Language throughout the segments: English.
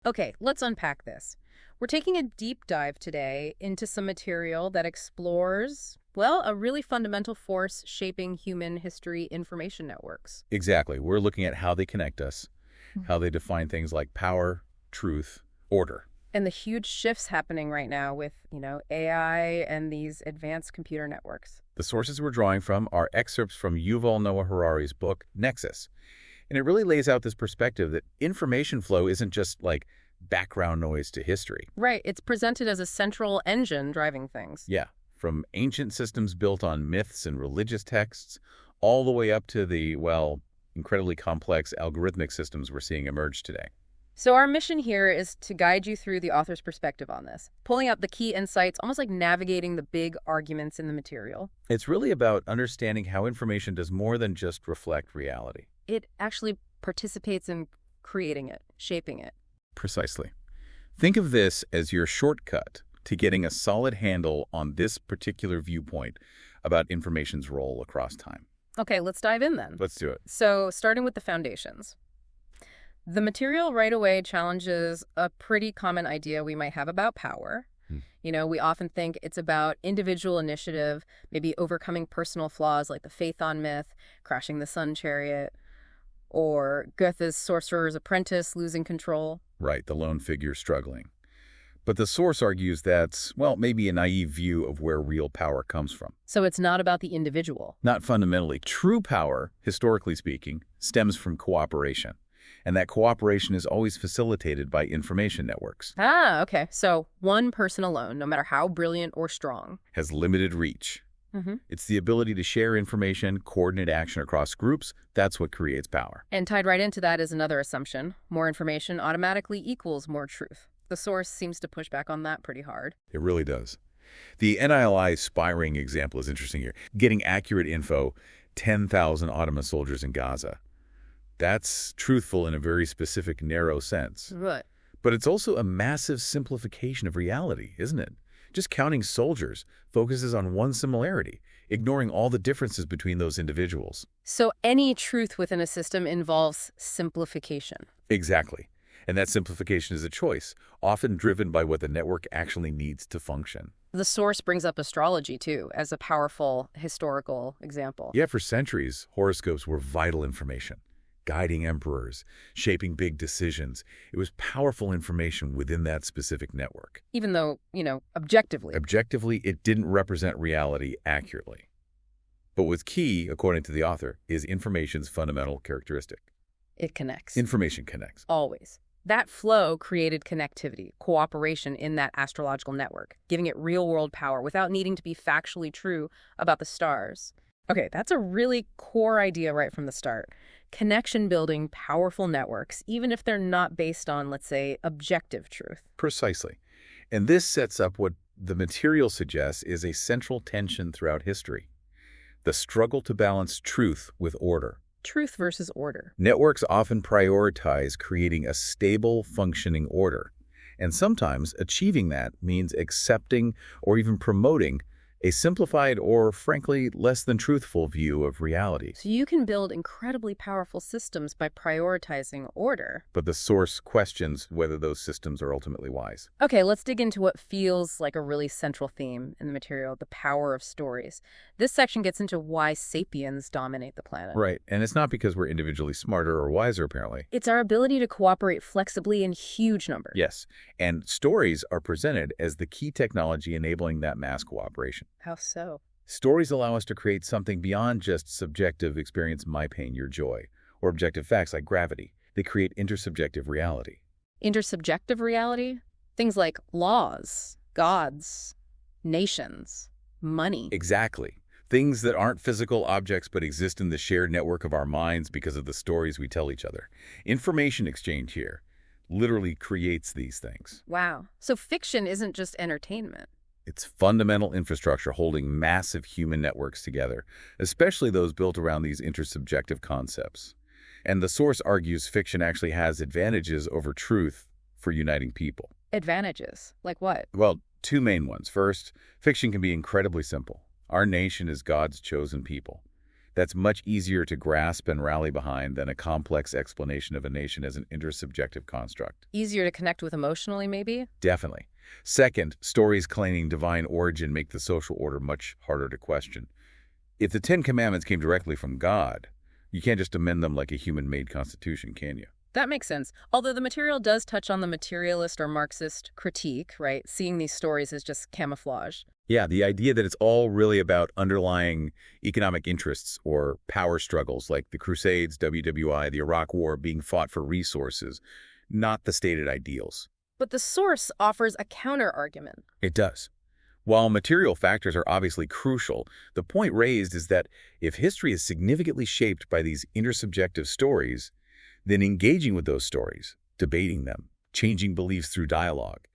Okay, let's unpack this. We're taking a deep dive today into some material that explores, well, a really fundamental force shaping human history information networks. Exactly. We're looking at how they connect us, Mm. how they define things like power, truth, order. And the huge shifts happening right now with, AI and these advanced computer networks. The sources we're drawing from are excerpts from Yuval Noah Harari's book, Nexus. And it really lays out this perspective that information flow isn't just like background noise to history. Right, it's presented as a central engine driving things. Yeah, from ancient systems built on myths and religious texts, all the way up to the, well, incredibly complex algorithmic systems we're seeing emerge today. So our mission here is to guide you through the author's perspective on this, pulling out the key insights, almost like navigating the big arguments in the material. It's really about understanding how information does more than just reflect reality. It actually participates in creating it, shaping it. Precisely. Think of this as your shortcut to getting a solid handle on this particular viewpoint about information's role across time. Okay, let's dive in then. Let's do it. So, starting with the foundations. The material right away challenges a pretty common idea we might have about power. Hmm. We often think it's about individual initiative, maybe overcoming personal flaws like the Phaethon myth, crashing the sun chariot, or Goethe's Sorcerer's Apprentice losing control. Right, the lone figure struggling. But the source argues that's, well, maybe a naive view of where real power comes from. So it's not about the individual. Not fundamentally. True power, historically speaking, stems from cooperation. And that cooperation is always facilitated by information networks. Ah, okay. So one person alone, no matter how brilliant or strong. Has limited reach. Mm-hmm. It's the ability to share information, coordinate action across groups. That's what creates power. And tied right into that is another assumption. More information automatically equals more truth. The source seems to push back on that pretty hard. It really does. The NILI spying example is interesting here. Getting accurate info, 10,000 Ottoman soldiers in Gaza. That's truthful in a very specific, narrow sense. Right. But it's also a massive simplification of reality, isn't it? Just counting soldiers focuses on one similarity, ignoring all the differences between those individuals. So any truth within a system involves simplification. Exactly. And that simplification is a choice, often driven by what the network actually needs to function. The source brings up astrology, too, as a powerful historical example. Yeah, for centuries, horoscopes were vital information, guiding emperors, shaping big decisions. It was powerful information within that specific network. Even though, objectively. Objectively, it didn't represent reality accurately. But what's key, according to the author, is information's fundamental characteristic. It connects. Information connects. Always. That flow created connectivity, cooperation in that astrological network, giving it real-world power without needing to be factually true about the stars. Okay, that's a really core idea right from the start. Connection-building powerful networks, even if they're not based on, let's say, objective truth. Precisely. And this sets up what the material suggests is a central tension throughout history. The struggle to balance truth with order. Truth versus order. Networks often prioritize creating a stable, functioning order. And sometimes achieving that means accepting or even promoting a simplified or, frankly, less than truthful view of reality. So you can build incredibly powerful systems by prioritizing order. But the source questions whether those systems are ultimately wise. Okay, let's dig into what feels like a really central theme in the material, the power of stories. This section gets into why sapiens dominate the planet. Right, and it's not because we're individually smarter or wiser, apparently. It's our ability to cooperate flexibly in huge numbers. Yes, and stories are presented as the key technology enabling that mass cooperation. How so? Stories allow us to create something beyond just subjective experience, my pain, your joy, or objective facts like gravity. They create intersubjective reality. Intersubjective reality? Things like laws, gods, nations, money. Exactly. Things that aren't physical objects but exist in the shared network of our minds because of the stories we tell each other. Information exchange here literally creates these things. Wow. So fiction isn't just entertainment. It's fundamental infrastructure holding massive human networks together, especially those built around these intersubjective concepts. And the source argues fiction actually has advantages over truth for uniting people. Advantages? Like what? Well, two main ones. First, fiction can be incredibly simple. Our nation is God's chosen people. That's much easier to grasp and rally behind than a complex explanation of a nation as an intersubjective construct. Easier to connect with emotionally, maybe? Definitely. Second, stories claiming divine origin make the social order much harder to question. If the Ten Commandments came directly from God, you can't just amend them like a human-made constitution, can you? That makes sense. Although the material does touch on the materialist or Marxist critique, right? Seeing these stories as just camouflage. Yeah, the idea that it's all really about underlying economic interests or power struggles like the Crusades, WWI, the Iraq War being fought for resources, not the stated ideals. But the source offers a counter-argument. It does. While material factors are obviously crucial, the point raised is that if history is significantly shaped by these intersubjective stories, then engaging with those stories, debating them, changing beliefs through dialogue,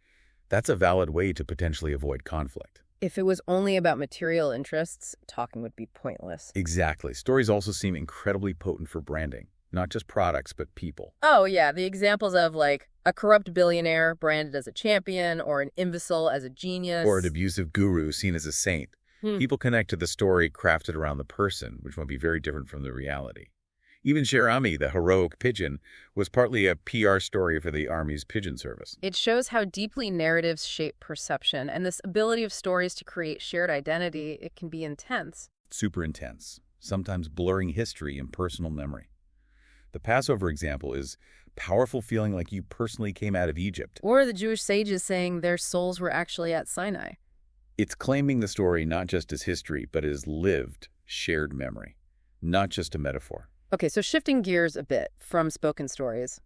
that's a valid way to potentially avoid conflict. If it was only about material interests, talking would be pointless. Exactly. Stories also seem incredibly potent for branding, not just products, but people. Oh, yeah, the examples of, like, a corrupt billionaire branded as a champion, or an imbecile as a genius. Or an abusive guru seen as a saint. People connect to the story crafted around the person, which might be very different from the reality. Even Sherami, the heroic pigeon, was partly a PR story for the Army's pigeon service. It shows how deeply narratives shape perception, and this ability of stories to create shared identity, it can be intense. Super intense, sometimes blurring history and personal memory. The Passover example is powerful feeling like you personally came out of Egypt. Or the Jewish sages saying their souls were actually at Sinai. It's claiming the story not just as history, but as lived, shared memory, not just a metaphor. Okay, so shifting gears a bit from spoken stories,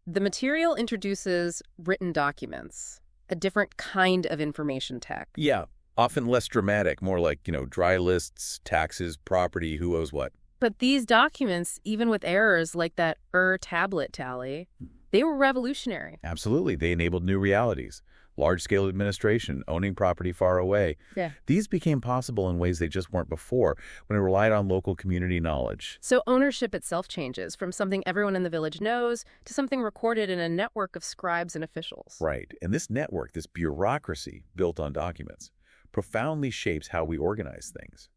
the material introduces written documents, a different kind of information tech. Yeah, often less dramatic, more like, dry lists, taxes, property, who owes what. But these documents, even with errors like that tablet tally, they were revolutionary. Absolutely. They enabled new realities. Large-scale administration, owning property far away. Yeah. These became possible in ways they just weren't before, when it relied on local community knowledge. So ownership itself changes from something everyone in the village knows to something recorded in a network of scribes and officials. Right. And this network, this bureaucracy built on documents, profoundly shapes how we organize things,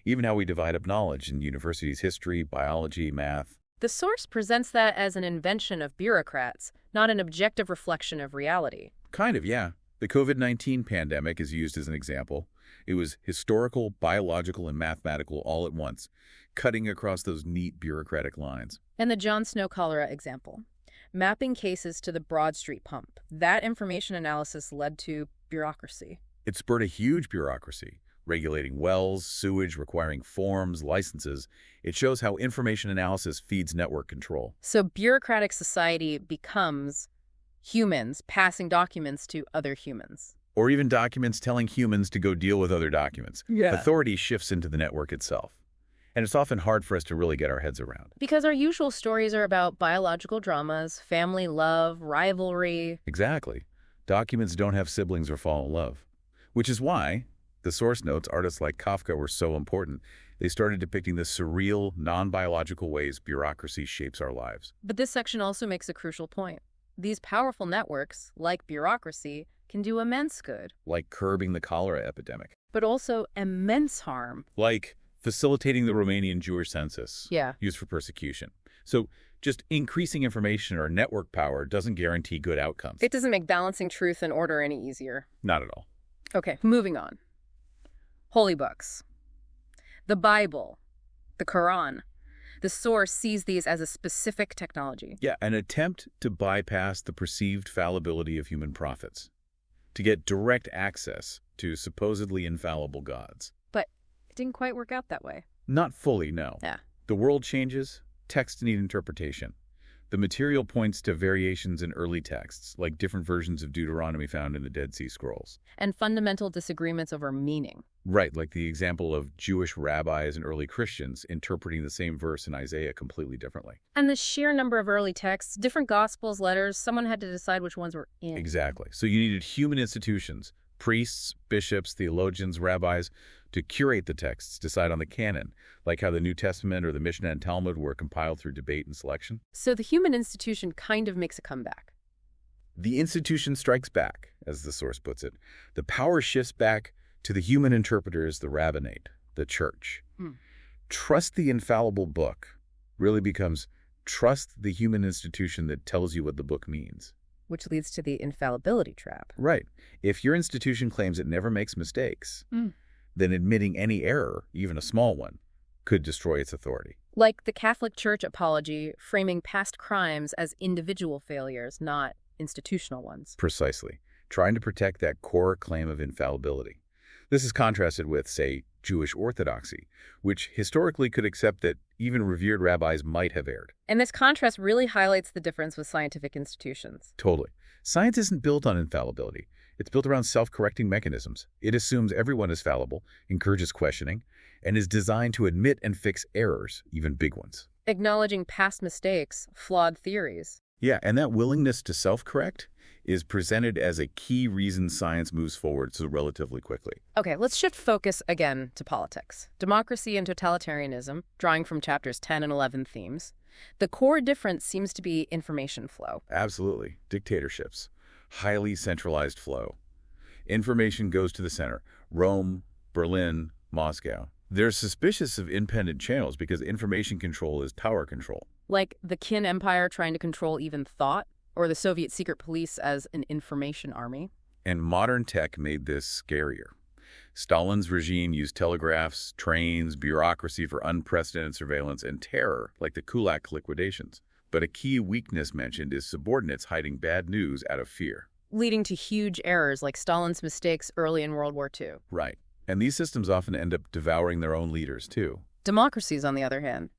even how we divide up knowledge in universities' history, biology, math. The source presents that as an invention of bureaucrats, not an objective reflection of reality. Kind of, yeah. The COVID-19 pandemic is used as an example. It was historical, biological, and mathematical all at once, cutting across those neat bureaucratic lines. And the John Snow cholera example, mapping cases to the Broad Street pump. That information analysis led to bureaucracy. It spurred a huge bureaucracy, regulating wells, sewage, requiring forms, licenses. It shows how information analysis feeds network control. So bureaucratic society becomes humans passing documents to other humans. Or even documents telling humans to go deal with other documents. Yeah. Authority shifts into the network itself. And it's often hard for us to really get our heads around. Because our usual stories are about biological dramas, family love, rivalry. Exactly. Documents don't have siblings or fall in love. Which is why the source notes artists like Kafka were so important. They started depicting the surreal, non-biological ways bureaucracy shapes our lives. But this section also makes a crucial point. These powerful networks, like bureaucracy, can do immense good. Like curbing the cholera epidemic. But also immense harm. Like facilitating the Romanian Jewish census. Yeah. Used for persecution. So just increasing information or network power doesn't guarantee good outcomes. It doesn't make balancing truth and order any easier. Not at all. Okay, moving on. Holy books. The Bible. The Quran. The source sees these as a specific technology. Yeah, an attempt to bypass the perceived fallibility of human prophets, to get direct access to supposedly infallible gods. But it didn't quite work out that way. Not fully, no. Yeah. The world changes, texts need interpretation. The material points to variations in early texts, like different versions of Deuteronomy found in the Dead Sea Scrolls. And fundamental disagreements over meaning. Right, like the example of Jewish rabbis and early Christians interpreting the same verse in Isaiah completely differently. And the sheer number of early texts, different gospels, letters, someone had to decide which ones were in. Exactly. So you needed human institutions, priests, bishops, theologians, rabbis, to curate the texts, decide on the canon, like how the New Testament or the Mishnah and Talmud were compiled through debate and selection. So the human institution kind of makes a comeback. The institution strikes back, as the source puts it. The power shifts back to the human interpreters, the rabbinate, the church. Trust the infallible book really becomes trust the human institution that tells you what the book means. Which leads to the infallibility trap. Right. If your institution claims it never makes mistakes, then admitting any error, even a small one, could destroy its authority. Like the Catholic Church apology framing past crimes as individual failures, not institutional ones. Precisely. Trying to protect that core claim of infallibility. This is contrasted with, say, Jewish orthodoxy, which historically could accept that even revered rabbis might have erred. And this contrast really highlights the difference with scientific institutions. Totally. Science isn't built on infallibility. It's built around self-correcting mechanisms. It assumes everyone is fallible, encourages questioning, and is designed to admit and fix errors, even big ones. Acknowledging past mistakes, flawed theories. Yeah, and that willingness to self-correct is presented as a key reason science moves forward so relatively quickly. Okay, let's shift focus again to politics. Democracy and totalitarianism, drawing from chapters 10 and 11 themes. The core difference seems to be information flow. Absolutely. Dictatorships. Highly centralized flow. Information goes to the center. Rome, Berlin, Moscow. They're suspicious of independent channels because information control is power control. Like the Qin Empire trying to control even thought, or the Soviet secret police as an information army. And modern tech made this scarier. Stalin's regime used telegraphs, trains, bureaucracy for unprecedented surveillance and terror, like the Kulak liquidations. But a key weakness mentioned is subordinates hiding bad news out of fear. Leading to huge errors like Stalin's mistakes early in World War II. Right. And these systems often end up devouring their own leaders, too. Democracies, on the other hand,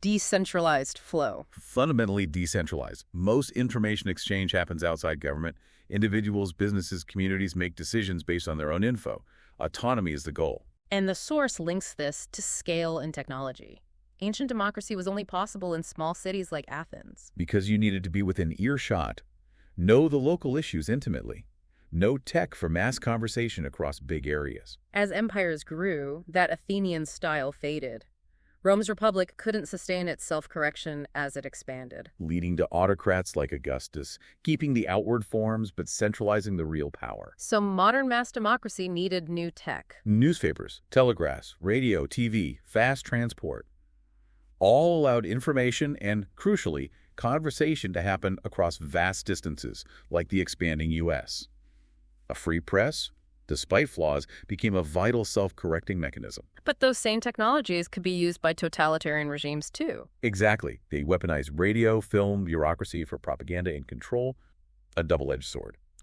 decentralized flow. Fundamentally decentralized. Most information exchange happens outside government. Individuals, businesses, communities make decisions based on their own info. Autonomy is the goal. And the source links this to scale and technology. Ancient democracy was only possible in small cities like Athens. Because you needed to be within earshot. Know the local issues intimately. No tech for mass conversation across big areas. As empires grew, that Athenian style faded. Rome's republic couldn't sustain its self-correction as it expanded. Leading to autocrats like Augustus, keeping the outward forms but centralizing the real power. So modern mass democracy needed new tech. Newspapers, telegraphs, radio, TV, fast transport. All allowed information and, crucially, conversation to happen across vast distances, like the expanding U.S. A free press, despite flaws, became a vital self-correcting mechanism. But those same technologies could be used by totalitarian regimes too. Exactly. They weaponized radio, film, bureaucracy for propaganda and control, a double-edged sword.